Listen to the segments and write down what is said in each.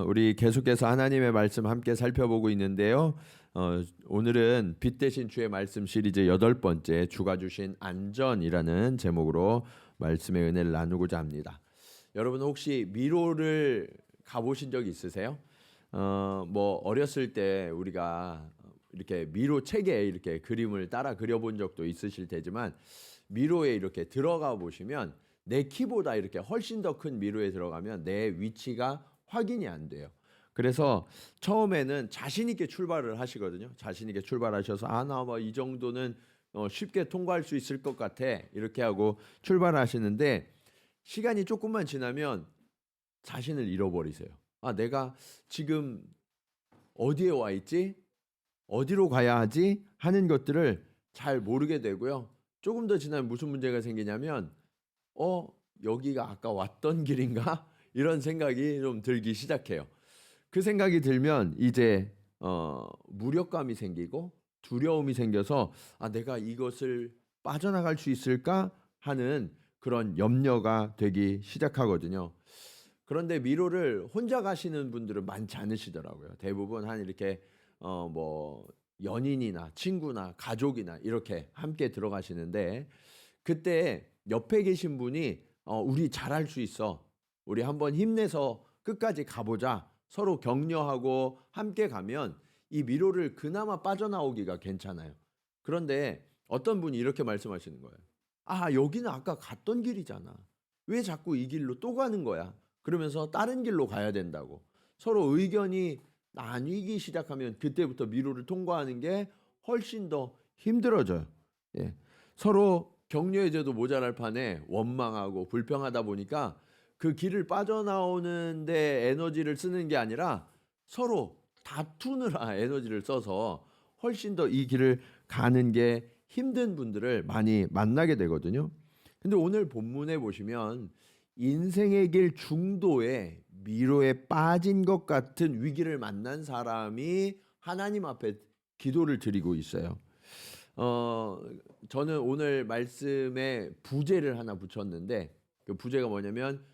우리 계속해서 하나님의 말씀 함께 살펴보고 있는데요. 오늘은 빛 대신 주의 말씀 시리즈 8번째 주가 주신 안전이라는 제목으로 말씀의 은혜를 나누고자 합니다. 여러분 혹시 미로를 가보신 적 있으세요? 뭐 어렸을 때 우리가 이렇게 미로 책에 이렇게 그림을 따라 그려본 적도 있으실 테지만 미로에 이렇게 들어가 보시면 내 키보다 이렇게 훨씬 더 큰 미로에 들어가면 내 위치가 확인이 안 돼요. 그래서 처음에는 자신 있게 출발을 하시거든요. 자신 있게 출발하셔서 나 뭐 이 정도는 쉽게 통과할 수 있을 것 같아 이렇게 하고 출발하시는데 시간이 조금만 지나면 자신을 잃어버리세요. 내가 지금 어디에 와 있지? 어디로 가야 하지? 하는 것들을 잘 모르게 되고요. 조금 더 지나면 무슨 문제가 생기냐면 여기가 아까 왔던 길인가? 이런 생각이 좀 들기 시작해요. 그 생각이 들면 이제 무력감이 생기고 두려움이 생겨서 내가 이것을 빠져나갈 수 있을까 하는 그런 염려가 되기 시작하거든요. 그런데 미로를 혼자 가시는 분들은 많지 않으시더라고요. 대부분 한 이렇게 뭐 연인이나 친구나 가족이나 이렇게 함께 들어가시는데 그때 옆에 계신 분이 우리 잘할 수 있어. 우리 한번 힘내서 끝까지 가보자. 서로 격려하고 함께 가면 이 미로를 그나마 빠져나오기가 괜찮아요. 그런데 어떤 분이 이렇게 말씀하시는 거예요. 여기는 아까 갔던 길이잖아. 왜 자꾸 이 길로 또 가는 거야? 그러면서 다른 길로 가야 된다고. 서로 의견이 나뉘기 시작하면 그때부터 미로를 통과하는 게 훨씬 더 힘들어져요. 예. 서로 격려해줘도 모자랄 판에 원망하고 불평하다 보니까 그 길을 빠져나오는데 에너지를 쓰는 게 아니라 서로 다투느라 에너지를 써서 훨씬 더 이 길을 가는 게 힘든 분들을 많이 만나게 되거든요. 근데 오늘 본문에 보시면 인생의 길 중도에 미로에 빠진 것 같은 위기를 만난 사람이 하나님 앞에 기도를 드리고 있어요. 저는 오늘 말씀에 부제를 하나 붙였는데 그 부제가 뭐냐면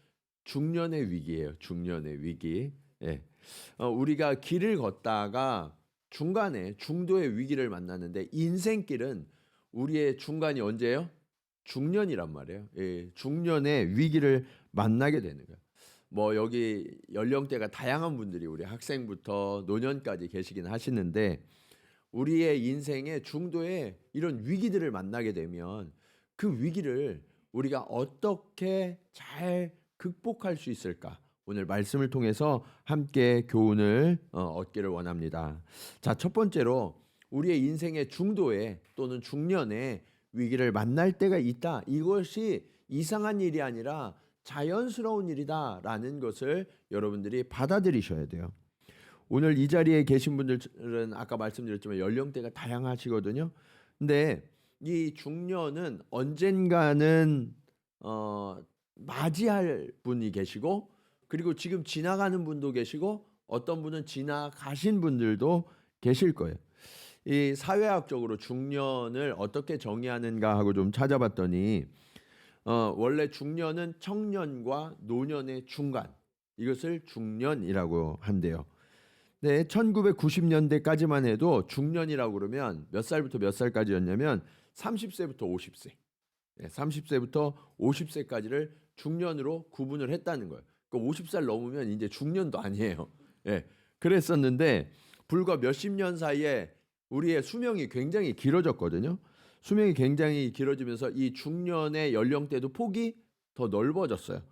중년의 위기예요. 중년의 위기. 예. 우리가 길을 걷다가 중간에 중도의 위기를 만났는데 인생길은 우리의 중간이 언제예요? 중년이란 말이에요. 예, 중년의 위기를 만나게 되는 거예요. 뭐 여기 연령대가 다양한 분들이 우리 학생부터 노년까지 계시긴 하시는데 우리의 인생의 중도에 이런 위기들을 만나게 되면 그 위기를 우리가 어떻게 잘 극복할 수 있을까? 오늘 말씀을 통해서 함께 교훈을 얻기를 원합니다. 자, 첫 번째로 우리의 인생의 중도에 또는 중년에 위기를 만날 때가 있다. 이것이 이상한 일이 아니라 자연스러운 일이다라는 것을 여러분들이 받아들이셔야 돼요. 오늘 이 자리에 계신 분들은 아까 말씀드렸지만 연령대가 다양하시거든요. 근데 이 중년은 언젠가는 맞이할 분이 계시고 그리고 지금 지나가는 분도 계시고 어떤 분은 지나가신 분들도 계실 거예요. 이 사회학적으로 중년을 어떻게 정의하는가 하고 좀 찾아봤더니 원래 중년은 청년과 노년의 중간 이것을 중년이라고 한대요. 네, 1990년대까지만 해도 중년이라고 그러면 몇 살부터 몇 살까지였냐면 30세부터 50세. 30세부터 50세까지를 중년으로 구분을 했다는 거예요. 그러니까 50살 넘으면 이제 중년도 아니에요. 예. 그랬었는데 불과 몇십 년 사이에 우리의 수명이 굉장히 길어졌거든요. 수명이 굉장히 길어지면서 이 중년의 연령대도 폭이 더 넓어졌어요.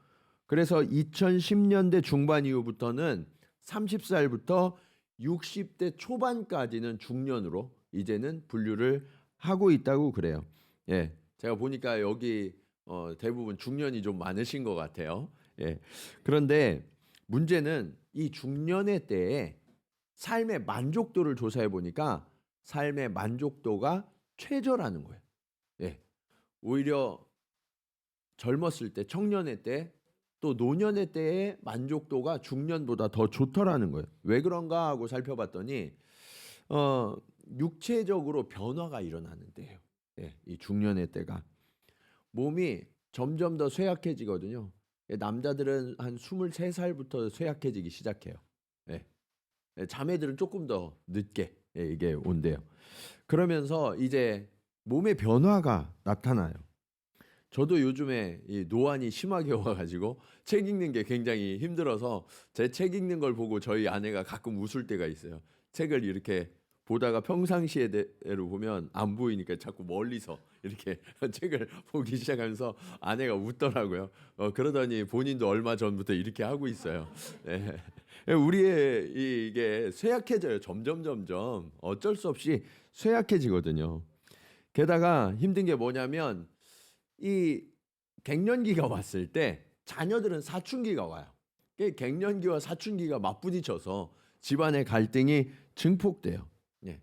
그래서 2010년대 중반 이후부터는 30살부터 60대 초반까지는 중년으로 이제는 분류를 하고 있다고 그래요. 예. 제가 보니까 여기 대부분 중년이 좀 많으신 것 같아요. 예. 그런데 문제는 이 중년의 때에 삶의 만족도를 조사해 보니까 삶의 만족도가 최저라는 거예요. 예. 오히려 젊었을 때, 청년의 때, 또 노년의 때의 만족도가 중년보다 더 좋더라는 거예요. 왜 그런가 하고 살펴봤더니 육체적으로 변화가 일어나는데요. 예, 이 중년의 때가 몸이 점점 더 쇠약해지거든요. 남자들은 한 23살부터 쇠약해지기 시작해요. 예. 자매들은 조금 더 늦게 이게 온대요. 그러면서 이제 몸의 변화가 나타나요. 저도 요즘에 이 노안이 심하게 와가지고 책 읽는 게 굉장히 힘들어서 제 책 읽는 걸 보고 저희 아내가 가끔 웃을 때가 있어요. 책을 이렇게 보다가 평상시에대로 보면 안 보이니까 자꾸 멀리서 이렇게 책을 보기 시작하면서 아내가 웃더라고요. 그러더니 본인도 얼마 전부터 이렇게 하고 있어요. 네. 우리의 이게 쇠약해져요. 점점 어쩔 수 없이 쇠약해지거든요. 게다가 힘든 게 뭐냐면 이 갱년기가 왔을 때 자녀들은 사춘기가 와요. 갱년기와 사춘기가 맞부딪혀서 집안의 갈등이 증폭돼요. 예.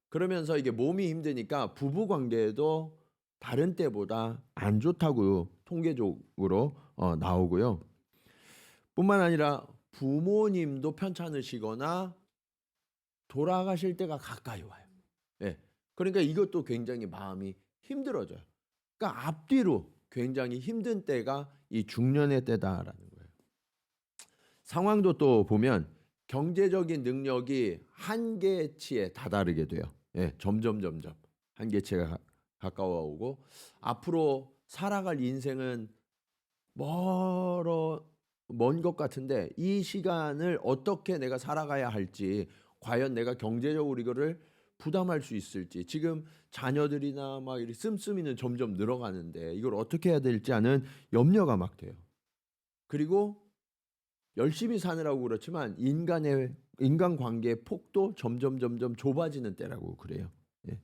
그러면서 이게 몸이 힘드니까 부부 관계도 다른 때보다 안 좋다고 통계적으로 나오고요. 뿐만 아니라 부모님도 편찮으시거나 돌아가실 때가 가까이 와요. 예. 그러니까 이것도 굉장히 마음이 힘들어져요. 그러니까 앞뒤로 굉장히 힘든 때가 이 중년의 때다라는 거예요. 상황도 또 보면 경제적인 능력이 한계치에 다다르게 돼요. 예, 점점 한계치가 가까워 오고 앞으로 살아갈 인생은 먼 것 같은데 이 시간을 어떻게 내가 살아가야 할지, 과연 내가 경제적으로 이거를 부담할 수 있을지, 지금 자녀들이나 막 이렇게 씀씀이는 점점 늘어가는데 이걸 어떻게 해야 될지 하는 염려가 막 돼요. 그리고 열심히 사느라고 그렇지만 인간관계의 폭도 점점 좁아지는 때라고 그래요. 예.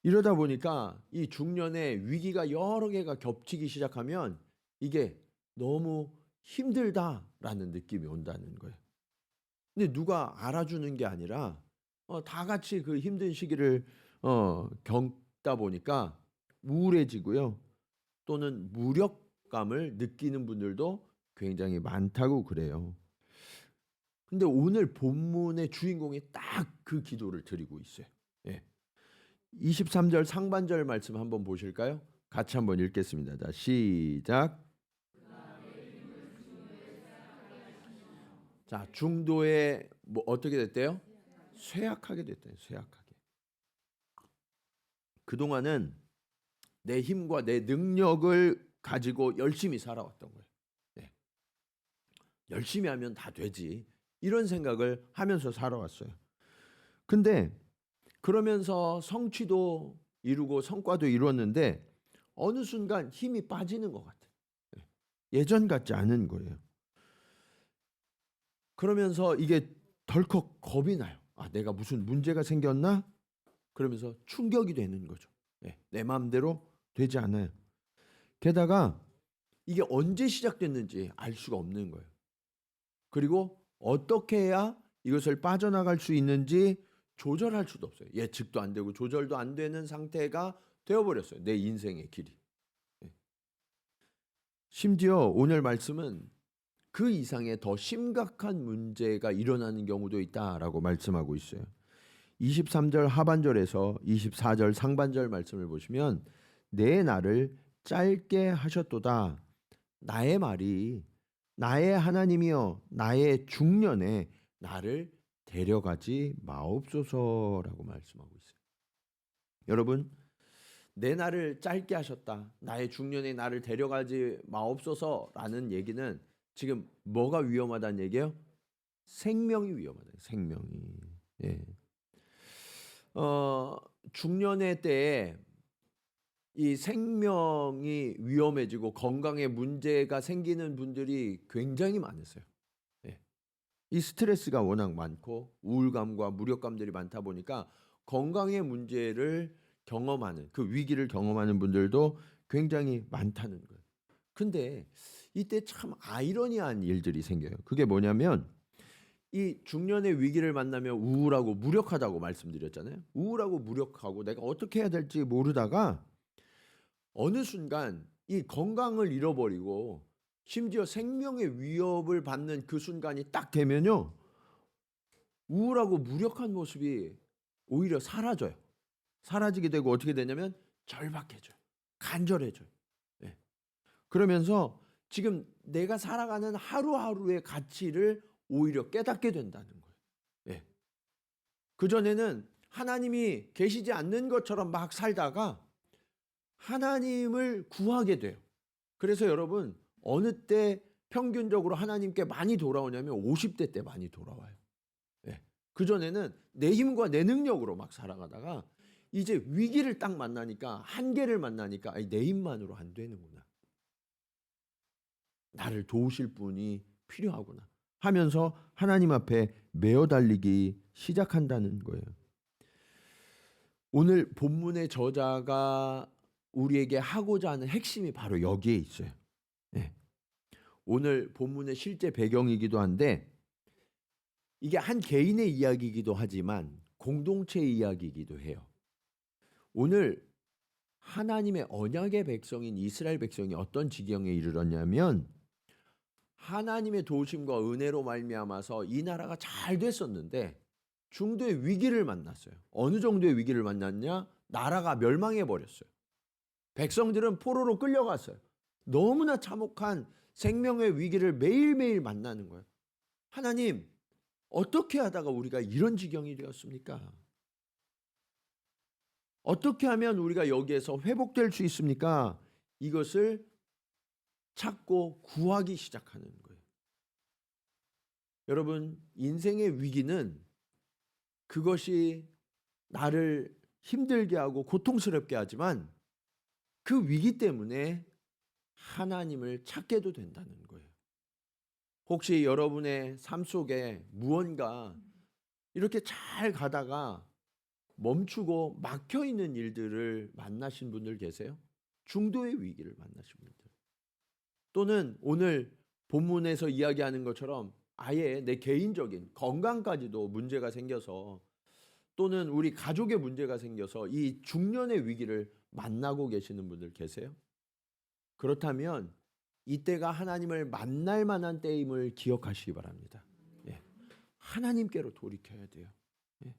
이러다 보니까 이 중년에 위기가 여러 개가 겹치기 시작하면 이게 너무 힘들다라는 느낌이 온다는 거예요. 근데 누가 알아주는 게 아니라 다 같이 그 힘든 시기를 겪다 보니까 우울해지고요. 또는 무력감을 느끼는 분들도 굉장히 많다고 그래요. 근데 오늘 본문의 주인공이 딱 그 기도를 드리고 있어요. 예. 23절 상반절 말씀 한번 보실까요? 같이 한번 읽겠습니다. 자, 시작. 자, 중도에 뭐 어떻게 됐대요? 쇠약하게 됐대요. 쇠약하게. 그동안은 내 힘과 내 능력을 가지고 열심히 살아왔던 거예요. 네. 열심히 하면 다 되지. 이런 생각을 하면서 살아왔어요. 근데 그러면서 성취도 이루고 성과도 이루었는데 어느 순간 힘이 빠지는 것 같아요. 예전 같지 않은 거예요. 그러면서 이게 덜컥 겁이 나요. 아, 내가 무슨 문제가 생겼나? 그러면서 충격이 되는 거죠. 내 마음대로 되지 않아요. 게다가 이게 언제 시작됐는지 알 수가 없는 거예요. 그리고 어떻게 해야 이것을 빠져나갈 수 있는지 조절할 수도 없어요. 예측도 안 되고 조절도 안 되는 상태가 되어버렸어요. 내 인생의 길이. 심지어 오늘 말씀은 그 이상의 더 심각한 문제가 일어나는 경우도 있다라고 말씀하고 있어요. 23절 하반절에서 24절 상반절 말씀을 보시면 내 날을 짧게 하셨도다. 나의 말이 나의 하나님이여 나의 중년에 나를 데려가지 마옵소서라고 말씀하고 있어요. 여러분, 내 날을 짧게 하셨다. 나의 중년에 나를 데려가지 마옵소서라는 얘기는 지금 뭐가 위험하다는 얘기예요? 생명이 위험하다. 생명이. 예. 중년의 때에 이 생명이 위험해지고 건강에 문제가 생기는 분들이 굉장히 많으세요. 예. 이 스트레스가 워낙 많고 우울감과 무력감들이 많다 보니까 건강의 문제를 경험하는 그 위기를 경험하는 분들도 굉장히 많다는 거예요. 근데 이때 참 아이러니한 일들이 생겨요. 그게 뭐냐면 이 중년의 위기를 만나면 우울하고 무력하다고 말씀드렸잖아요. 우울하고 무력하고 내가 어떻게 해야 될지 모르다가 어느 순간 이 건강을 잃어버리고 심지어 생명의 위협을 받는 그 순간이 딱 되면요. 우울하고 무력한 모습이 오히려 사라져요. 사라지게 되고 어떻게 되냐면 절박해져요. 간절해져요. 네. 그러면서 지금 내가 살아가는 하루하루의 가치를 오히려 깨닫게 된다는 거예요. 예. 그전에는 하나님이 계시지 않는 것처럼 막 살다가 하나님을 구하게 돼요. 그래서 여러분 어느 때 평균적으로 하나님께 많이 돌아오냐면 50대 때 많이 돌아와요. 예. 그전에는 내 힘과 내 능력으로 막 살아가다가 이제 위기를 딱 만나니까, 한계를 만나니까 내 힘만으로 안 되는구나. 나를 도우실 분이 필요하구나 하면서 하나님 앞에 메어 달리기 시작한다는 거예요. 오늘 본문의 저자가 우리에게 하고자 하는 핵심이 바로 여기에 있어요. 예. 오늘 본문의 실제 배경이기도 한데 이게 한 개인의 이야기이기도 하지만 공동체의 이야기이기도 해요. 오늘 하나님의 언약의 백성인 이스라엘 백성이 어떤 지경에 이르렀냐면 하나님의 도우심과 은혜로 말미암아서 이 나라가 잘 됐었는데 중도의 위기를 만났어요. 어느 정도의 위기를 만났냐? 나라가 멸망해 버렸어요. 백성들은 포로로 끌려갔어요. 너무나 참혹한 생명의 위기를 매일매일 만나는 거예요. 하나님, 어떻게 하다가 우리가 이런 지경이 되었습니까? 어떻게 하면 우리가 여기에서 회복될 수 있습니까? 이것을 찾고 구하기 시작하는 거예요. 여러분, 인생의 위기는 그것이 나를 힘들게 하고 고통스럽게 하지만 그 위기 때문에 하나님을 찾게도 된다는 거예요. 혹시 여러분의 삶 속에 무언가 이렇게 잘 가다가 멈추고 막혀 있는 일들을 만나신 분들 계세요? 중도의 위기를 만나신 분들. 또는 오늘 본문에서 이야기하는 것처럼 아예 내 개인적인 건강까지도 문제가 생겨서, 또는 우리 가족의 문제가 생겨서 이 중년의 위기를 만나고 계시는 분들 계세요? 그렇다면 이때가 하나님을 만날 만한 때임을 기억하시기 바랍니다. 예. 하나님께로 돌이켜야 돼요. 예.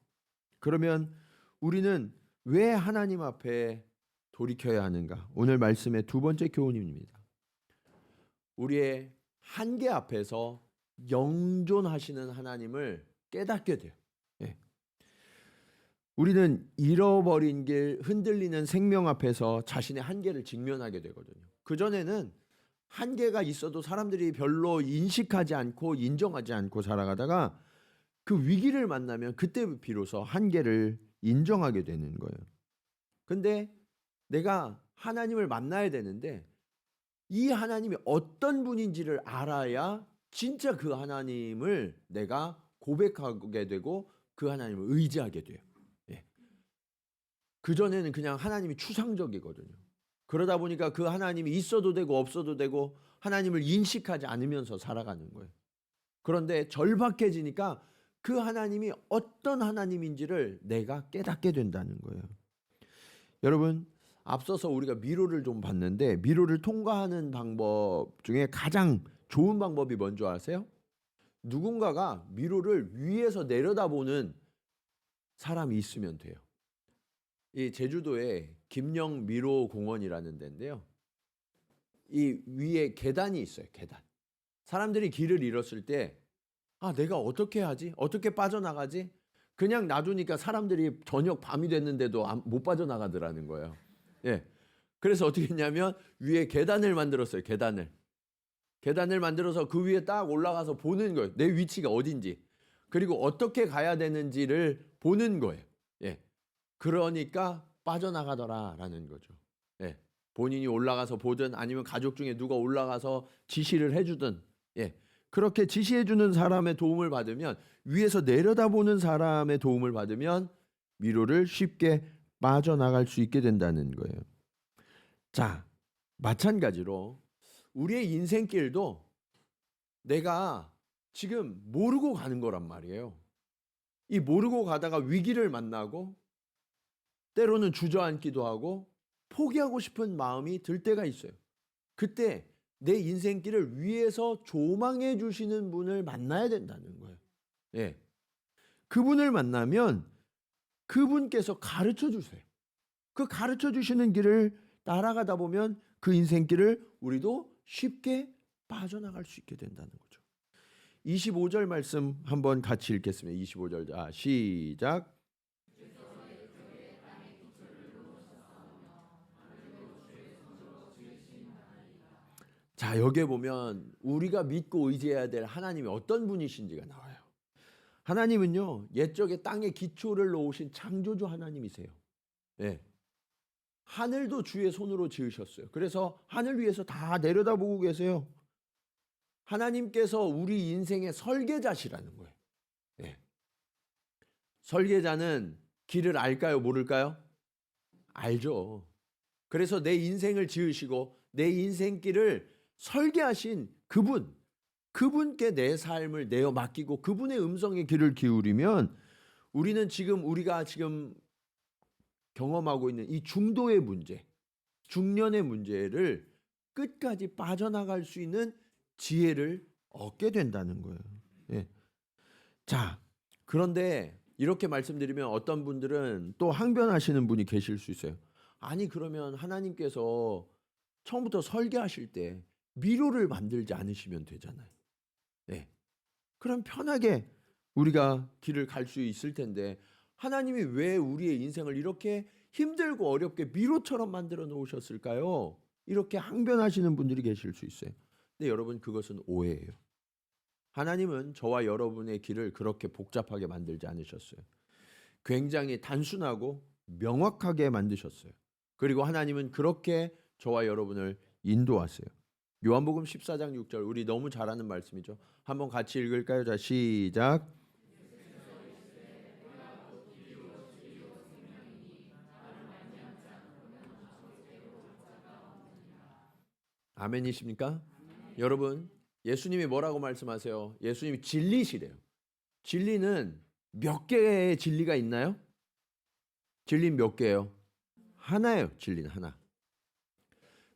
그러면 우리는 왜 하나님 앞에 돌이켜야 하는가? 오늘 말씀의 두 번째 교훈입니다. 우리의 한계 앞에서 영존하시는 하나님을 깨닫게 돼요. 예. 우리는 잃어버린 길, 흔들리는 생명 앞에서 자신의 한계를 직면하게 되거든요. 그전에는 한계가 있어도 사람들이 별로 인식하지 않고 인정하지 않고 살아가다가 그 위기를 만나면 그때 비로소 한계를 인정하게 되는 거예요. 근데 내가 하나님을 만나야 되는데 이 하나님이 어떤 분인지를 알아야 진짜 그 하나님을 내가 고백하게 되고 그 하나님을 의지하게 돼요. 예. 그전에는 그냥 하나님이 추상적이거든요. 그러다 보니까 그 하나님이 있어도 되고 없어도 되고 하나님을 인식하지 않으면서 살아가는 거예요. 그런데 절박해지니까 그 하나님이 어떤 하나님인지를 내가 깨닫게 된다는 거예요. 여러분, 앞서서 우리가 미로를 좀 봤는데 미로를 통과하는 방법 중에 가장 좋은 방법이 뭔지 아세요? 누군가가 미로를 위에서 내려다보는 사람이 있으면 돼요. 이 제주도에 김영 미로 공원이라는 데인데요. 이 위에 계단이 있어요. 계단. 사람들이 길을 잃었을 때 내가 어떻게 하지? 어떻게 빠져나가지? 그냥 놔두니까 사람들이 저녁 밤이 됐는데도 못 빠져나가더라는 거예요. 예. 그래서 어떻게 했냐면 위에 계단을 만들었어요. 계단을 만들어서 그 위에 딱 올라가서 보는 거예요. 내 위치가 어딘지. 그리고 어떻게 가야 되는지를 보는 거예요. 예. 그러니까 빠져나가더라라는 거죠. 예. 본인이 올라가서 보든 아니면 가족 중에 누가 올라가서 지시를 해주든, 예. 그렇게 지시해주는 사람의 도움을 받으면, 위에서 내려다보는 사람의 도움을 받으면 미로를 쉽게 빠져나갈 수 있게 된다는 거예요. 자, 마찬가지로 우리의 인생길도 내가 지금 모르고 가는 거란 말이에요. 이 모르고 가다가 위기를 만나고 때로는 주저앉기도 하고 포기하고 싶은 마음이 들 때가 있어요. 그때 내 인생길을 위에서 조망해 주시는 분을 만나야 된다는 거예요. 예. 그분을 만나면 그분께서 가르쳐 주세요. 그 가르쳐 주시는 길을 따라가다 보면 그 인생길을 우리도 쉽게 빠져나갈 수 있게 된다는 거죠. 25절 말씀 한번 같이 읽겠습니다. 25절 시작. 자, 여기에 보면 우리가 믿고 의지해야 될 하나님이 어떤 분이신지가 나와요. 하나님은요, 옛적에 땅에 기초를 놓으신 창조주 하나님이세요. 네. 하늘도 주의 손으로 지으셨어요. 그래서 하늘 위에서 다 내려다보고 계세요. 하나님께서 우리 인생의 설계자시라는 거예요. 네. 설계자는 길을 알까요? 모를까요? 알죠. 그래서 내 인생을 지으시고 내 인생길을 설계하신 그분께 내 삶을 내어 맡기고 그분의 음성에 귀를 기울이면 우리가 지금 경험하고 있는 이 중도의 문제, 중년의 문제를 끝까지 빠져나갈 수 있는 지혜를 얻게 된다는 거예요. 예. 자, 그런데 이렇게 말씀드리면 어떤 분들은 또 항변하시는 분이 계실 수 있어요. 아니, 그러면 하나님께서 처음부터 설계하실 때 미로를 만들지 않으시면 되잖아요. 네. 그럼 편하게 우리가 길을 갈 수 있을 텐데 하나님이 왜 우리의 인생을 이렇게 힘들고 어렵게 미로처럼 만들어 놓으셨을까요? 이렇게 항변하시는 분들이 계실 수 있어요. 근데 여러분, 그것은 오해예요. 하나님은 저와 여러분의 길을 그렇게 복잡하게 만들지 않으셨어요. 굉장히 단순하고 명확하게 만드셨어요. 그리고 하나님은 그렇게 저와 여러분을 인도하세요. 요한복음 14장 6절, 우리 너무 잘 아는 말씀이죠. 한번 같이 읽을까요? 자, 시작. 아멘이십니까? 여러분, 예수님이 뭐라고 말씀하세요? 예수님이 진리시래요. 진리는 몇 개의 진리가 있나요? 진리는 몇 개예요? 하나예요. 진리는 하나.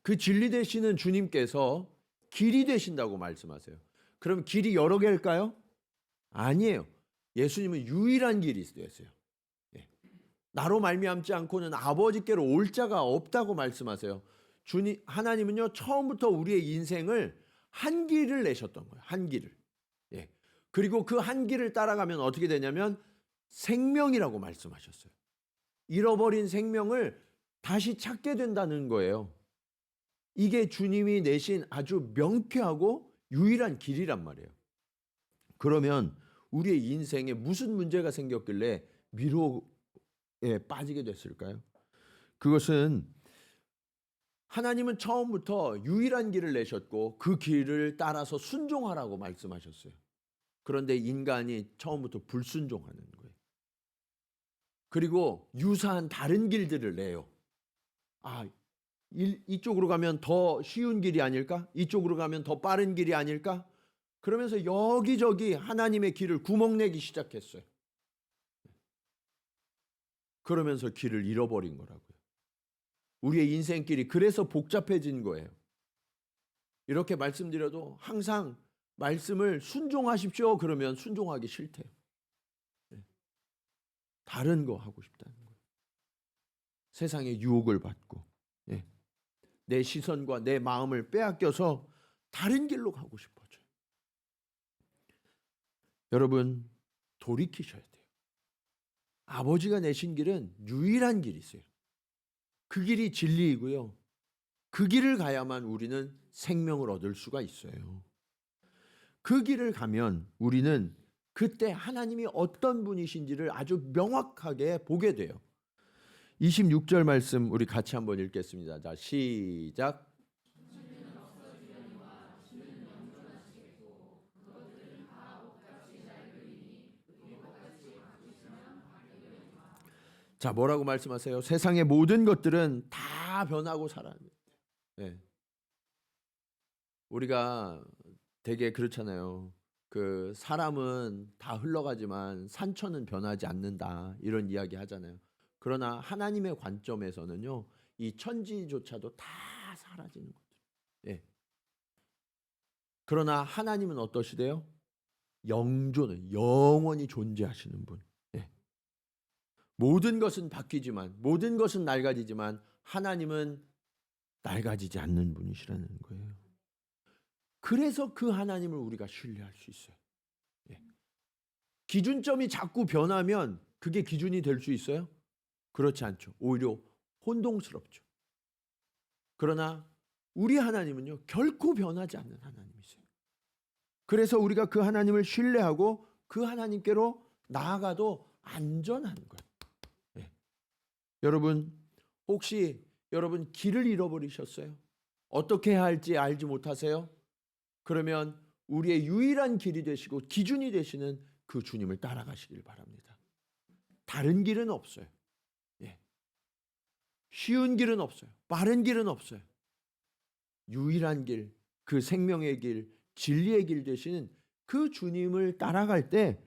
그 진리 되시는 주님께서 길이 되신다고 말씀하세요. 그럼 길이 여러 개일까요? 아니에요. 예수님은 유일한 길이 되세요. 예. 나로 말미암지 않고는 아버지께로 올 자가 없다고 말씀하세요. 하나님은요, 처음부터 우리의 인생을 한 길을 내셨던 거예요. 한 길을. 예. 그리고 그 한 길을 따라가면 어떻게 되냐면 생명이라고 말씀하셨어요. 잃어버린 생명을 다시 찾게 된다는 거예요. 이게 주님이 내신 아주 명쾌하고 유일한 길이란 말이에요. 그러면 우리의 인생에 무슨 문제가 생겼길래 미로에 빠지게 됐을까요? 그것은 하나님은 처음부터 유일한 길을 내셨고 그 길을 따라서 순종하라고 말씀하셨어요. 그런데 인간이 처음부터 불순종하는 거예요. 그리고 유사한 다른 길들을 내요. 이쪽으로 가면 더 쉬운 길이 아닐까? 이쪽으로 가면 더 빠른 길이 아닐까? 그러면서 여기저기 하나님의 길을 구멍내기 시작했어요. 그러면서 길을 잃어버린 거라고요. 우리의 인생길이 그래서 복잡해진 거예요. 이렇게 말씀드려도 항상 말씀을 순종하십시오. 그러면 순종하기 싫대요. 다른 거 하고 싶다는 거예요. 세상의 유혹을 받고 내 시선과 내 마음을 빼앗겨서 다른 길로 가고 싶어져요. 여러분, 돌이키셔야 돼요. 아버지가 내신 길은 유일한 길이 있어요. 그 길이 진리이고요. 그 길을 가야만 우리는 생명을 얻을 수가 있어요. 그 길을 가면 우리는 그때 하나님이 어떤 분이신지를 아주 명확하게 보게 돼요. 26절 말씀 우리 같이 한번 읽겠습니다. 자, 시작. 자, 뭐라고 말씀하세요? 세상의 모든 것들은 다 변하고 살아요. 네. 우리가 되게 그렇잖아요. 그 사람은 다 흘러가지만 산천은 변하지 않는다, 이런 이야기 하잖아요. 그러나 하나님의 관점에서는요, 이 천지조차도 다 사라지는 거죠. 예. 그러나 하나님은 어떠시대요? 영원히 존재하시는 분. 예. 모든 것은 바뀌지만, 모든 것은 낡아지지만 하나님은 낡아지지 않는 분이시라는 거예요. 그래서 그 하나님을 우리가 신뢰할 수 있어요. 예. 기준점이 자꾸 변하면 그게 기준이 될 수 있어요? 그렇지 않죠. 오히려 혼동스럽죠. 그러나 우리 하나님은요, 결코 변하지 않는 하나님이세요. 그래서 우리가 그 하나님을 신뢰하고 그 하나님께로 나아가도 안전한 거예요. 예. 여러분, 혹시 여러분 길을 잃어버리셨어요? 어떻게 해야 할지 알지 못하세요? 그러면 우리의 유일한 길이 되시고 기준이 되시는 그 주님을 따라가시길 바랍니다. 다른 길은 없어요. 예. 쉬운 길은 없어요. 빠른 길은 없어요. 유일한 길, 그 생명의 길, 진리의 길 되시는 그 주님을 따라갈 때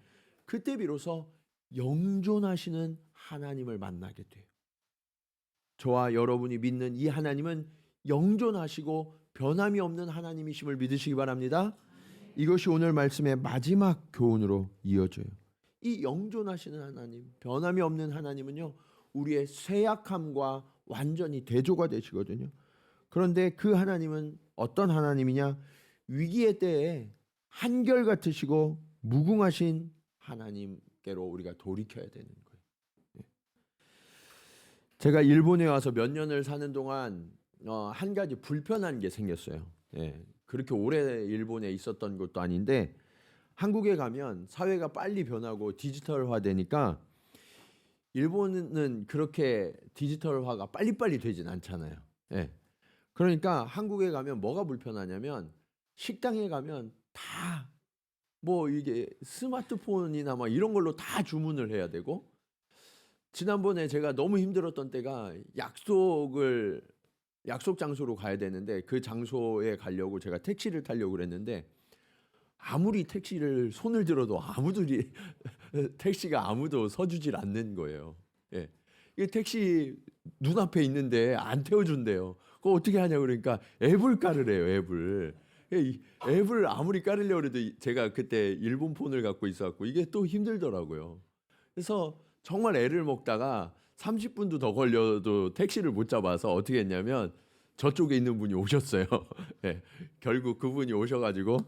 그때 비로소 영존하시는 하나님을 만나게 돼요. 저와 여러분이 믿는 이 하나님은 영존하시고 변함이 없는 하나님이심을 믿으시기 바랍니다. 이것이 오늘 말씀의 마지막 교훈으로 이어져요. 이 영존하시는 하나님, 변함이 없는 하나님은요, 우리의 쇠약함과 완전히 대조가 되시거든요. 그런데 그 하나님은 어떤 하나님이냐? 위기의 때에 한결같으시고 무궁하신 하나님께로 우리가 돌이켜야 되는 거예요. 제가 일본에 와서 몇 년을 사는 동안 한 가지 불편한 게 생겼어요. 그렇게 오래 일본에 있었던 것도 아닌데 한국에 가면 사회가 빨리 변하고 디지털화 되니까 일본은 그렇게 디지털화가 빨리빨리 되진 않잖아요. 그러니까 한국에 가면 뭐가 불편하냐면 식당에 가면 다 뭐 이게 스마트폰이나 막 이런 걸로 다 주문을 해야 되고, 지난번에 제가 너무 힘들었던 때가 약속 장소로 가야 되는데 그 장소에 가려고 제가 택시를 타려고 그랬는데 아무리 택시를 손을 들어도 택시가 아무도 서주질 않는 거예요. 이 택시 눈앞에 있는데 안 태워준대요. 그거 어떻게 하냐고 그러니까 앱을 깔으래요. 앱을 아무리 깔으려고 해도 제가 그때 일본 폰을 갖고 있어갖고 이게 또 힘들더라고요. 그래서 정말 애를 먹다가 30분도 더 걸려도 택시를 못 잡아서 어떻게 했냐면 저쪽에 있는 분이 오셨어요. 결국 그분이 오셔가지고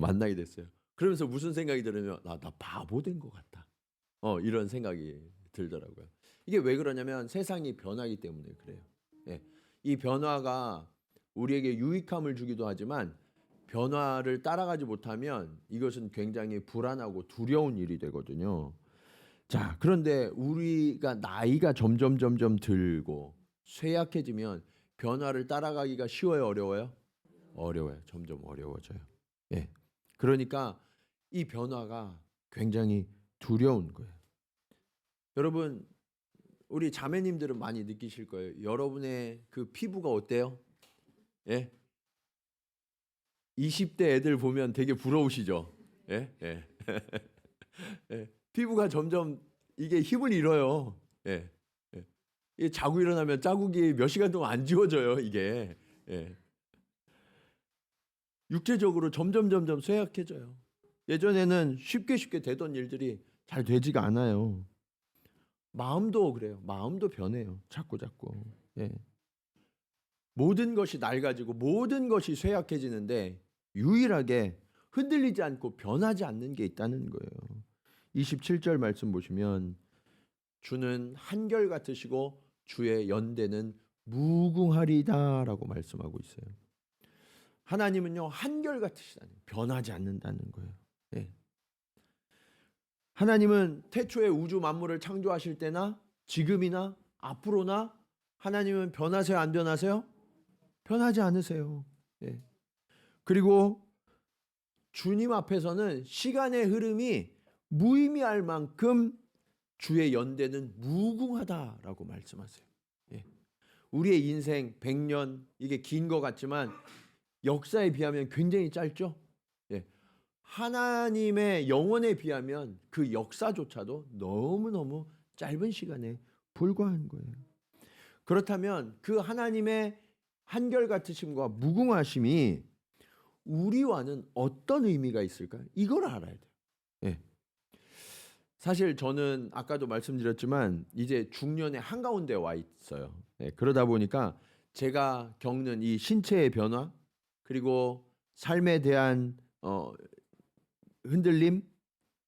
만나게 됐어요. 그러면서 무슨 생각이 들으면 나 바보 된 것 같다. 이런 생각이 들더라고요. 이게 왜 그러냐면 세상이 변하기 때문에 그래요. 이 변화가 우리에게 유익함을 주기도 하지만 변화를 따라가지 못하면 이것은 굉장히 불안하고 두려운 일이 되거든요. 자, 그런데 우리가 나이가 점점 들고 쇠약해지면 변화를 따라가기가 쉬워요, 어려워요? 어려워요. 점점 어려워져요. 그러니까 이 변화가 굉장히 두려운 거예요. 여러분, 우리 자매님들은 많이 느끼실 거예요. 여러분의 그 피부가 어때요? 20대 애들 보면 되게 부러우시죠? 피부가 점점 이게 힘을 잃어요. 이게 자고 일어나면 자국이 몇 시간 동안 안 지워져요. 이게 육체적으로 점점 쇠약해져요. 예전에는 쉽게 되던 일들이 잘 되지가 않아요. 마음도 그래요. 마음도 변해요. 자꾸. 모든 것이 낡아지고 모든 것이 쇠약해지는데 유일하게 흔들리지 않고 변하지 않는 게 있다는 거예요. 27절 말씀 보시면 주는 한결같으시고 주의 연대는 무궁하리다라고 말씀하고 있어요. 하나님은요, 한결같으시다는, 변하지 않는다는 거예요. 하나님은 태초에 우주 만물을 창조하실 때나 지금이나 앞으로나 하나님은 변하세요, 안 변하세요? 변하지 않으세요. 그리고 주님 앞에서는 시간의 흐름이 무의미할 만큼 주의 연대는 무궁하다라고 말씀하세요. 우리의 인생 100년, 이게 긴 것 같지만 역사에 비하면 굉장히 짧죠. 하나님의 영원에 비하면 그 역사조차도 너무너무 짧은 시간에 불과한 거예요. 그렇다면 그 하나님의 한결같으심과 무궁하심이 우리와는 어떤 의미가 있을까요? 이걸 알아야 돼요. 사실 저는 아까도 말씀드렸지만 이제 중년의 한가운데 와 있어요. 그러다 보니까 제가 겪는 이 신체의 변화, 그리고 삶에 대한 흔들림,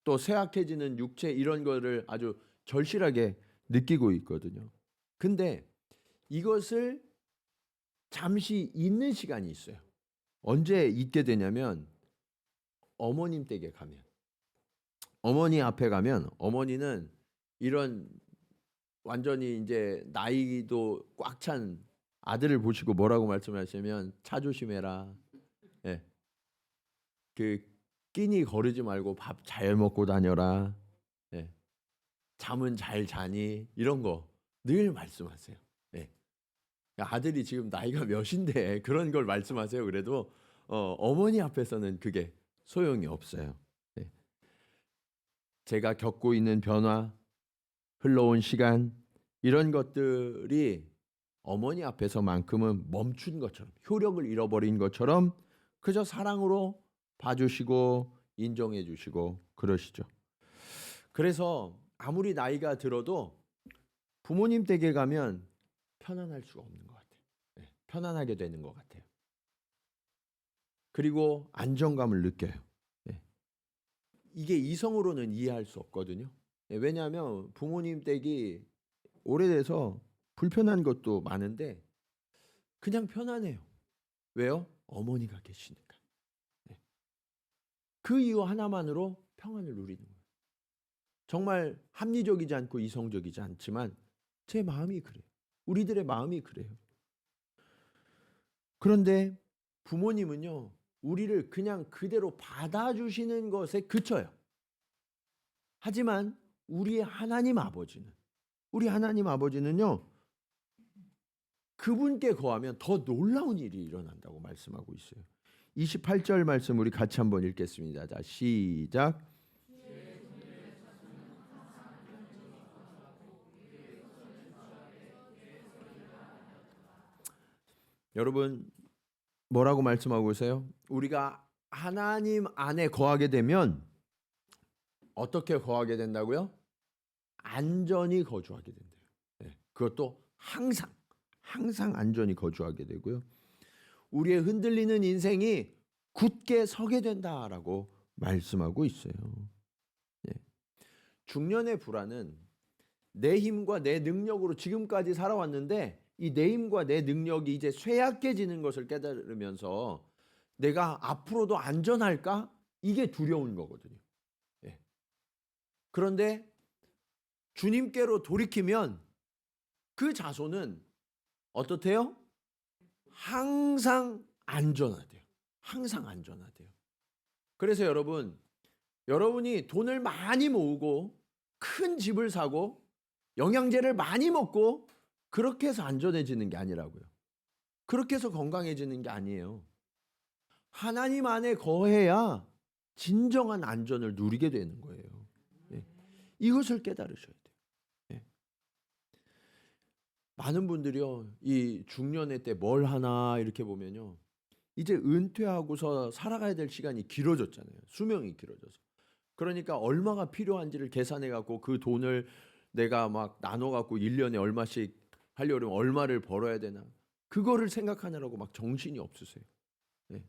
또 쇠약해지는 육체, 이런 거를 아주 절실하게 느끼고 있거든요. 근데 이것을 잠시 잊는 시간이 있어요. 언제 잊게 되냐면 어머님 댁에 가면, 어머니 앞에 가면 어머니는 이런 완전히 이제 나이도 꽉 찬 아들을 보시고 뭐라고 말씀하시면, 차 조심해라. 예. 그 끼니 거르지 말고 밥 잘 먹고 다녀라. 예. 잠은 잘 자니? 이런 거 늘 말씀하세요. 예. 아들이 지금 나이가 몇인데 그런 걸 말씀하세요. 그래도 어머니 앞에서는 그게 소용이 없어요. 예. 제가 겪고 있는 변화, 흘러온 시간, 이런 것들이 어머니 앞에서만큼은 멈춘 것처럼, 효력을 잃어버린 것처럼 그저 사랑으로 봐주시고 인정해 주시고 그러시죠. 그래서 아무리 나이가 들어도 부모님 댁에 가면 편안할 수가 없는 것 같아요. 네, 편안하게 되는 것 같아요. 그리고 안정감을 느껴요. 네. 이게 이성으로는 이해할 수 없거든요. 네, 왜냐하면 부모님 댁이 오래돼서 불편한 것도 많은데 그냥 편안해요. 왜요? 어머니가 계시니까. 네. 그 이유 하나만으로 평안을 누리는 거예요. 정말 합리적이지 않고 이성적이지 않지만 제 마음이 그래요. 우리들의 마음이 그래요. 그런데 부모님은요, 우리를 그냥 그대로 받아주시는 것에 그쳐요. 하지만 우리 하나님 아버지는요, 그분께 거하면 더 놀라운 일이 일어난다고 말씀하고 있어요. 28절 말씀 우리 같이 한번 읽겠습니다. 자, 시작. 여러분, 뭐라고 말씀하고 있어요? 우리가 하나님 안에 거하게 되면 어떻게 거하게 된다고요? 안전히 거주하게 된대요. 네, 그것도 항상 안전히 거주하게 되고요. 우리의 흔들리는 인생이 굳게 서게 된다라고 말씀하고 있어요. 네. 중년의 불안은 내 힘과 내 능력으로 지금까지 살아왔는데 이 내 힘과 내 능력이 이제 쇠약해지는 것을 깨달으면서 내가 앞으로도 안전할까? 이게 두려운 거거든요. 네. 그런데 주님께로 돌이키면 그 자손은 어떻대요? 항상 안전하대요. 항상 안전하대요. 그래서 여러분이 돈을 많이 모으고 큰 집을 사고 영양제를 많이 먹고 그렇게 해서 안전해지는 게 아니라고요. 그렇게 해서 건강해지는 게 아니에요. 하나님 안에 거해야 진정한 안전을 누리게 되는 거예요. 네. 이것을 깨달으셔야 돼요. 네. 많은 분들이요, 이 중년의 때 뭘 하나 이렇게 보면요, 이제 은퇴하고서 살아가야 될 시간이 길어졌잖아요. 수명이 길어져서. 그러니까 얼마가 필요한지를 계산해 갖고 그 돈을 내가 막 나눠 갖고 1년에 얼마씩 하려면 얼마를 벌어야 되나, 그거를 생각하느라고 막 정신이 없으세요. 네.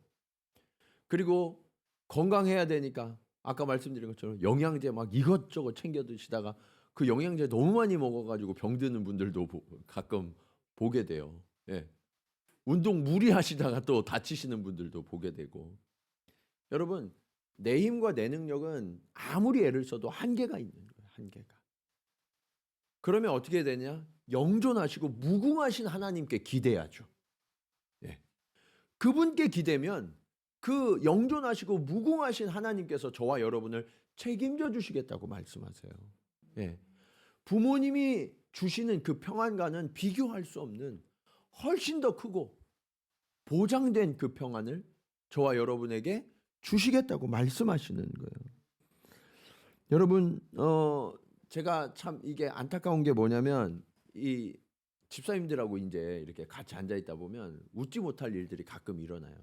그리고 건강해야 되니까 아까 말씀드린 것처럼 영양제 막 이것저것 챙겨 드시다가 그 영양제 너무 많이 먹어가지고 병드는 분들도 가끔 보게 돼요. 예. 운동 무리하시다가 또 다치시는 분들도 보게 되고. 여러분, 내 힘과 내 능력은 아무리 애를 써도 한계가 있는 거예요. 한계가. 그러면 어떻게 되냐? 영존하시고 무궁하신 하나님께 기대야죠. 예. 그분께 기대면 그 영존하시고 무궁하신 하나님께서 저와 여러분을 책임져 주시겠다고 말씀하세요. 예. 부모님이 주시는 그 평안과는 비교할 수 없는 훨씬 더 크고 보장된 그 평안을 저와 여러분에게 주시겠다고 말씀하시는 거예요. 여러분, 제가 참 이게 안타까운 게 뭐냐면 이 집사님들하고 이제 이렇게 같이 앉아 있다 보면 웃지 못할 일들이 가끔 일어나요.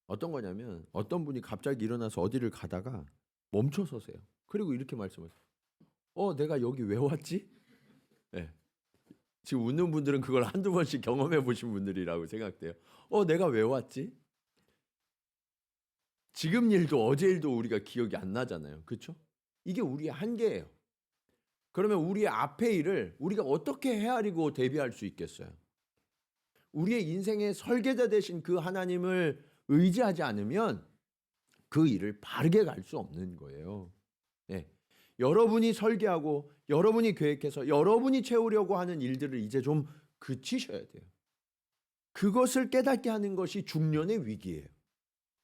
어떤 거냐면 어떤 분이 갑자기 일어나서 어디를 가다가 멈춰 서세요. 그리고 이렇게 말씀하세요. 내가 여기 왜 왔지? 네. 지금 웃는 분들은 그걸 한두 번씩 경험해 보신 분들이라고 생각돼요. 내가 왜 왔지? 지금 일도 어제 일도 우리가 기억이 안 나잖아요. 그렇죠? 이게 우리의 한계예요. 그러면 우리의 앞의 일을 우리가 어떻게 헤아리고 대비할 수 있겠어요? 우리의 인생의 설계자 되신 그 하나님을 의지하지 않으면 그 일을 바르게 갈 수 없는 거예요. 네. 여러분이 설계하고 여러분이 계획해서 여러분이 채우려고 하는 일들을 이제 좀 그치셔야 돼요. 그것을 깨닫게 하는 것이 중년의 위기예요.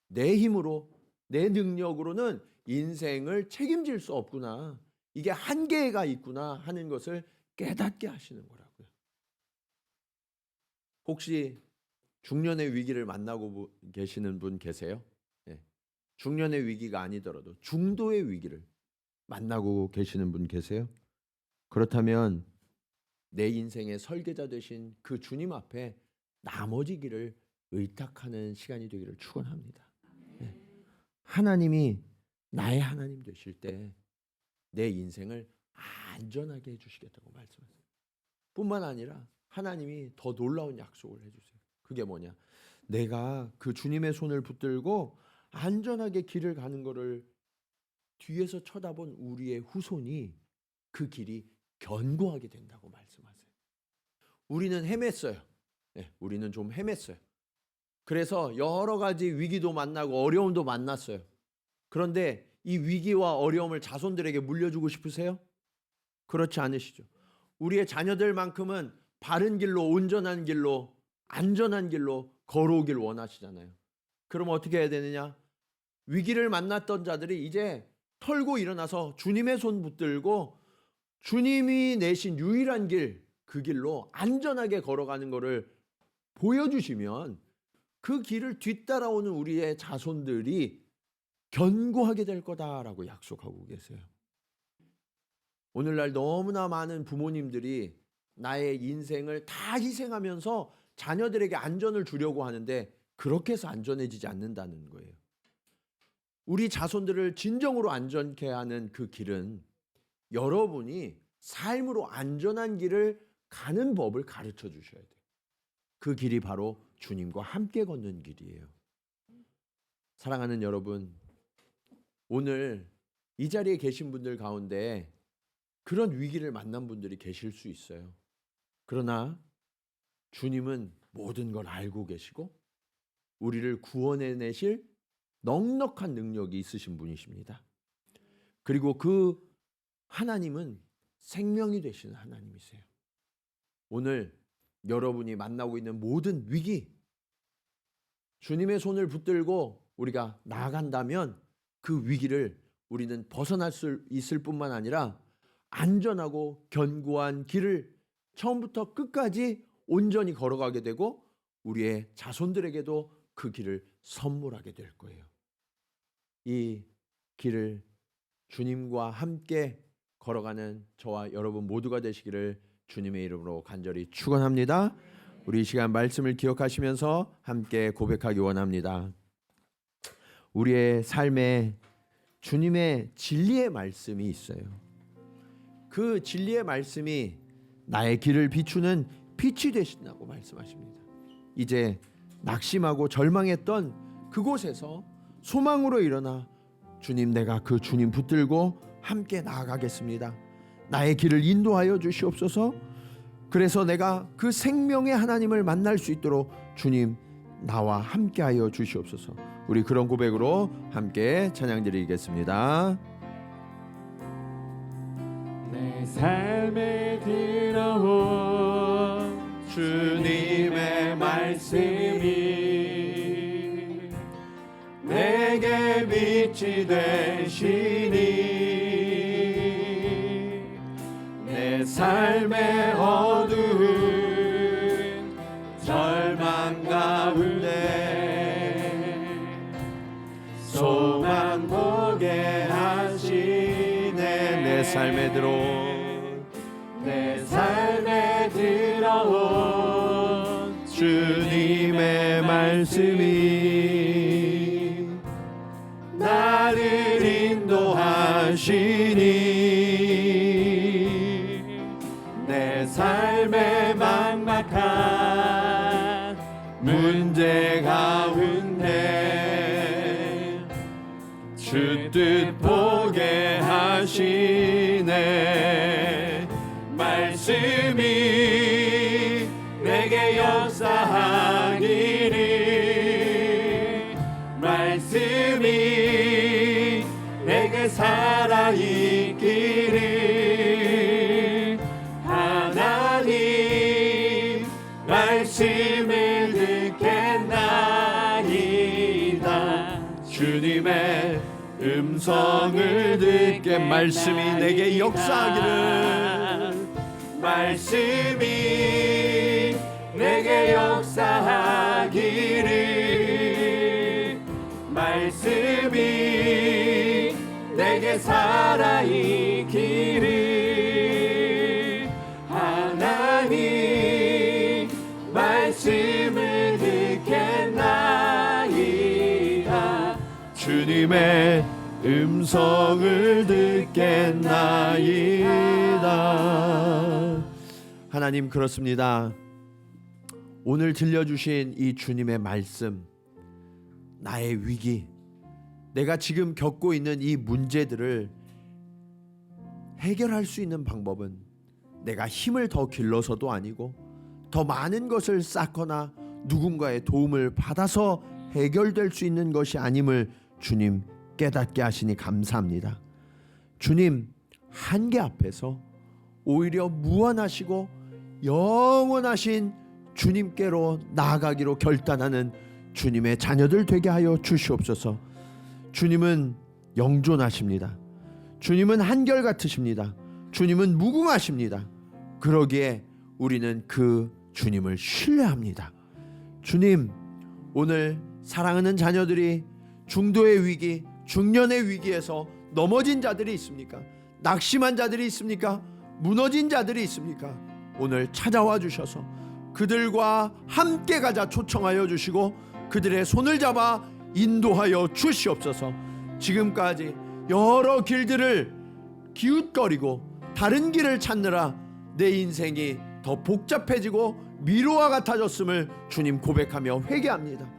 내 힘으로, 내 능력으로는 인생을 책임질 수 없구나. 이게 한계가 있구나 하는 것을 깨닫게 하시는 거라고요. 혹시 중년의 위기를 만나고 계시는 분 계세요? 네. 중년의 위기가 아니더라도 중도의 위기를 만나고 계시는 분 계세요? 그렇다면 내 인생의 설계자 되신 그 주님 앞에 나머지 길을 의탁하는 시간이 되기를 축원합니다. 네. 하나님이 나의 하나님 되실 때 내 인생을 안전하게 해주시겠다고 말씀하세요. 뿐만 아니라 하나님이 더 놀라운 약속을 해주세요. 그게 뭐냐? 내가 그 주님의 손을 붙들고 안전하게 길을 가는 것을 뒤에서 쳐다본 우리의 후손이 그 길이 견고하게 된다고 말씀하세요. 우리는 헤맸어요. 네, 우리는 좀 헤맸어요. 그래서 여러 가지 위기도 만나고 어려움도 만났어요. 그런데 이 위기와 어려움을 자손들에게 물려주고 싶으세요? 그렇지 않으시죠. 우리의 자녀들만큼은 바른 길로, 온전한 길로, 안전한 길로 걸어오길 원하시잖아요. 그럼 어떻게 해야 되느냐? 위기를 만났던 자들이 이제 털고 일어나서 주님의 손 붙들고 주님이 내신 유일한 길, 그 길로 안전하게 걸어가는 것을 보여주시면 그 길을 뒤따라오는 우리의 자손들이 견고하게 될 거다라고 약속하고 계세요. 오늘날 너무나 많은 부모님들이 나의 인생을 다 희생하면서 자녀들에게 안전을 주려고 하는데 그렇게 해서 안전해지지 않는다는 거예요. 우리 자손들을 진정으로 안전케 하는 그 길은 여러분이 삶으로 안전한 길을 가는 법을 가르쳐 주셔야 돼요. 그 길이 바로 주님과 함께 걷는 길이에요. 사랑하는 여러분, 오늘 이 자리에 계신 분들 가운데 그런 위기를 만난 분들이 계실 수 있어요. 그러나 주님은 모든 걸 알고 계시고 우리를 구원해내실 넉넉한 능력이 있으신 분이십니다. 그리고 그 하나님은 생명이 되시는 하나님이세요. 오늘 여러분이 만나고 있는 모든 위기, 주님의 손을 붙들고 우리가 나아간다면 그 위기를 우리는 벗어날 수 있을 뿐만 아니라 안전하고 견고한 길을 처음부터 끝까지 온전히 걸어가게 되고 우리의 자손들에게도 그 길을 선물하게 될 거예요. 이 길을 주님과 함께 걸어가는 저와 여러분 모두가 되시기를 주님의 이름으로 간절히 축원합니다. 우리 이 시간 말씀을 기억하시면서 함께 고백하기 원합니다. 우리의 삶에 주님의 진리의 말씀이 있어요. 그 진리의 말씀이 나의 길을 비추는 빛이 되신다고 말씀하십니다. 이제 낙심하고 절망했던 그곳에서 소망으로 일어나 주님, 내가 그 주님 붙들고 함께 나아가겠습니다. 나의 길을 인도하여 주시옵소서. 그래서 내가 그 생명의 하나님을 만날 수 있도록 주님 나와 함께하여 주시옵소서. 우리 그런 고백으로 함께 찬양 드리겠습니다. 내 삶에 들어온 주님의 말씀이 내게 빛이 되시니 내 삶의 어두운 절망 가운데 소망 보게 하시네. 내 삶에 들어온 주님의 말씀이 나를 인도하시니 내 삶의 막막한 문제 가운데 주 뜻 보게 하시네. 말씀이 내게 역사하기를, 말씀이 내게 살아있기를. 하나님 말씀을 듣겠나이다. 주님의 음성을 듣게. 말씀이 내게 역사하기를, 말씀이 내게 역사하기를, 말씀이 내게 살아있기를. 하나님 말씀을 듣겠나이다. 주님의 음성을 듣겠나이다. 하나님, 그렇습니다. 오늘 들려주신 이 주님의 말씀, 나의 위기, 내가 지금 겪고 있는 이 문제들을 해결할 수 있는 방법은 내가 힘을 더 길러서도 아니고 더 많은 것을 쌓거나 누군가의 도움을 받아서 해결될 수 있는 것이 아님을 주님 깨닫게 하시니 감사합니다. 주님, 한계 앞에서 오히려 무한하시고 영원하신 주님께로 나아가기로 결단하는 주님의 자녀들 되게 하여 주시옵소서. 주님은 영존하십니다. 주님은 한결같으십니다. 주님은 무궁하십니다. 그러기에 우리는 그 주님을 신뢰합니다. 주님, 오늘 사랑하는 자녀들이 중도의 위기, 중년의 위기에서 넘어진 자들이 있습니까? 낙심한 자들이 있습니까? 무너진 자들이 있습니까? 오늘 찾아와 주셔서 그들과 함께 가자 초청하여 주시고 그들의 손을 잡아 인도하여 주시옵소서. 지금까지 여러 길들을 기웃거리고 다른 길을 찾느라 내 인생이 더 복잡해지고 미로와 같아졌음을 주님 고백하며 회개합니다.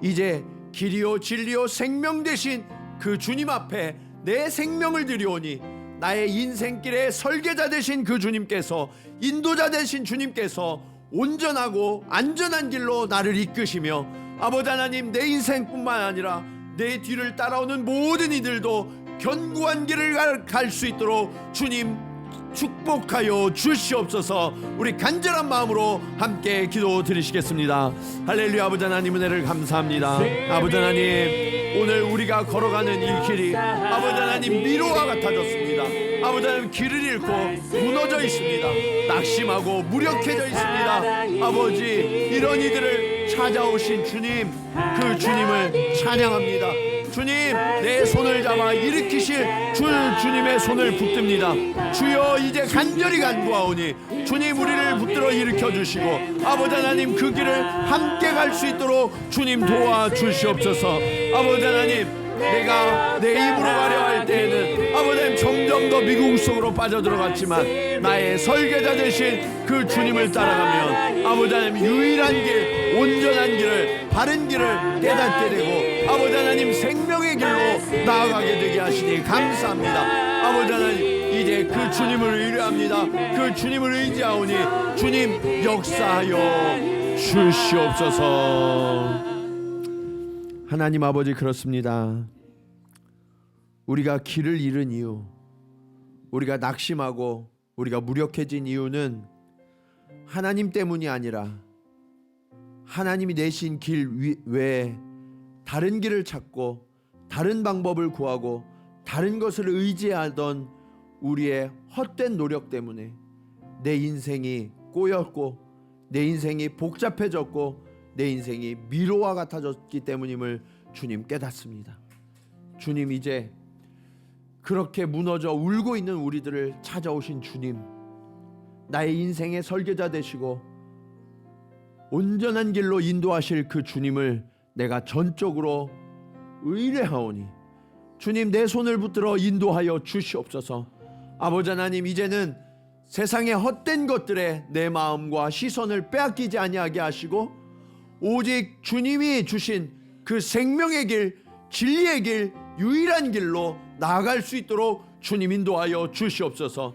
이제 길이요 진리요 생명 되신 그 주님 앞에 내 생명을 드리오니 나의 인생길의 설계자 되신 그 주님께서, 인도자 되신 주님께서 온전하고 안전한 길로 나를 이끄시며, 아버지 하나님, 내 인생뿐만 아니라 내 뒤를 따라오는 모든 이들도 견고한 길을 갈 수 있도록 주님 축복하여 주시옵소서. 우리 간절한 마음으로 함께 기도 드리시겠습니다. 할렐루야. 아버지 하나님, 은혜를 감사합니다. 아버지 하나님, 오늘 우리가 걸어가는 이 길이 아버지 하나님 미로와 같아졌습니다. 아버지 하나님, 길을 잃고 무너져 있습니다. 낙심하고 무력해져 있습니다. 아버지, 이런 이들을 찾아오신 주님, 그 주님을 찬양합니다. 주님, 내 손을 잡아 일으키실 주님의 손을 붙듭니다. 주여, 이제 간절히 간구하오니 주님, 우리를 붙들어 일으켜 주시고 아버지 하나님, 그 길을 함께 갈 수 있도록 주님 도와주시옵소서. 아버지 하나님, 내가 내 입으로 가려 할 때에는 아버지 하나님 점점 더 미궁 속으로 빠져들어갔지만 나의 설계자 되신 그 주님을 따라가면 아버지 하나님 유일한 길, 온전한 길을, 바른 길을 깨닫게 되고 아버지 하나님 생명의 길로 나아가게 되게 하시니 감사합니다. 아버지 하나님, 이제 그 주님을 의뢰합니다. 그 주님을 의지하오니 주님 역사하여 주시옵소서. 하나님 아버지, 그렇습니다. 우리가 길을 잃은 이유, 우리가 낙심하고 우리가 무력해진 이유는 하나님 때문이 아니라 하나님이 내신 길 외에 다른 길을 찾고 다른 방법을 구하고 다른 것을 의지하던 우리의 헛된 노력 때문에 내 인생이 꼬였고 내 인생이 복잡해졌고 내 인생이 미로와 같아졌기 때문임을 주님 깨닫습니다. 주님, 이제 그렇게 무너져 울고 있는 우리들을 찾아오신 주님, 나의 인생의 설계자 되시고 온전한 길로 인도하실 그 주님을 내가 전적으로 의뢰하오니 주님, 내 손을 붙들어 인도하여 주시옵소서. 아버지 하나님, 이제는 세상의 헛된 것들에 내 마음과 시선을 빼앗기지 아니하게 하시고 오직 주님이 주신 그 생명의 길, 진리의 길, 유일한 길로 나아갈 수 있도록 주님 인도하여 주시옵소서.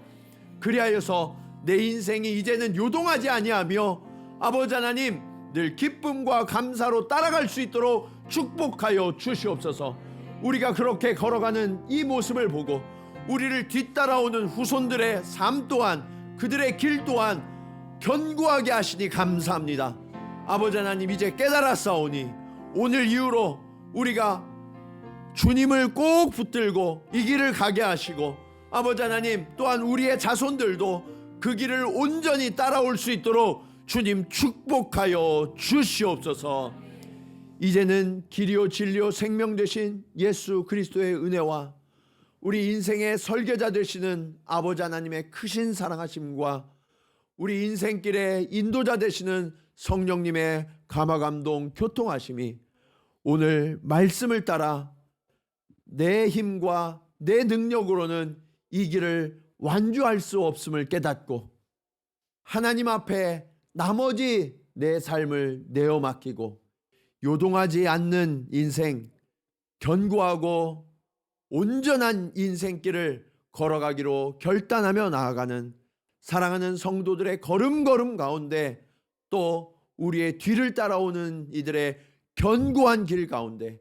그리하여서 내 인생이 이제는 요동하지 아니하며 아버지 하나님 늘 기쁨과 감사로 따라갈 수 있도록 축복하여 주시옵소서. 우리가 그렇게 걸어가는 이 모습을 보고 우리를 뒤따라오는 후손들의 삶 또한 그들의 길 또한 견고하게 하시니 감사합니다. 아버지 하나님 이제 깨달았사오니 오늘 이후로 우리가 주님을 꼭 붙들고 이 길을 가게 하시고 아버지 하나님 또한 우리의 자손들도 그 길을 온전히 따라올 수 있도록 주님 축복하여 주시옵소서. 이제는 길이요 진리요 생명 되신 예수 그리스도의 은혜와 우리 인생의 설계자 되시는 아버지 하나님의 크신 사랑하심과 우리 인생길의 인도자 되시는 성령님의 감화감동 교통하심이 오늘 말씀을 따라 내 힘과 내 능력으로는 이 길을 완주할 수 없음을 깨닫고 하나님 앞에 나머지 내 삶을 내어 맡기고 요동하지 않는 인생, 견고하고 온전한 인생길을 걸어가기로 결단하며 나아가는 사랑하는 성도들의 걸음걸음 가운데 또 우리의 뒤를 따라오는 이들의 견고한 길 가운데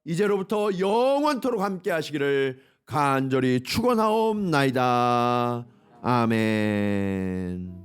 이제로부터 영원토록 함께 하시기를 간절히 축원하옵나이다. 아멘.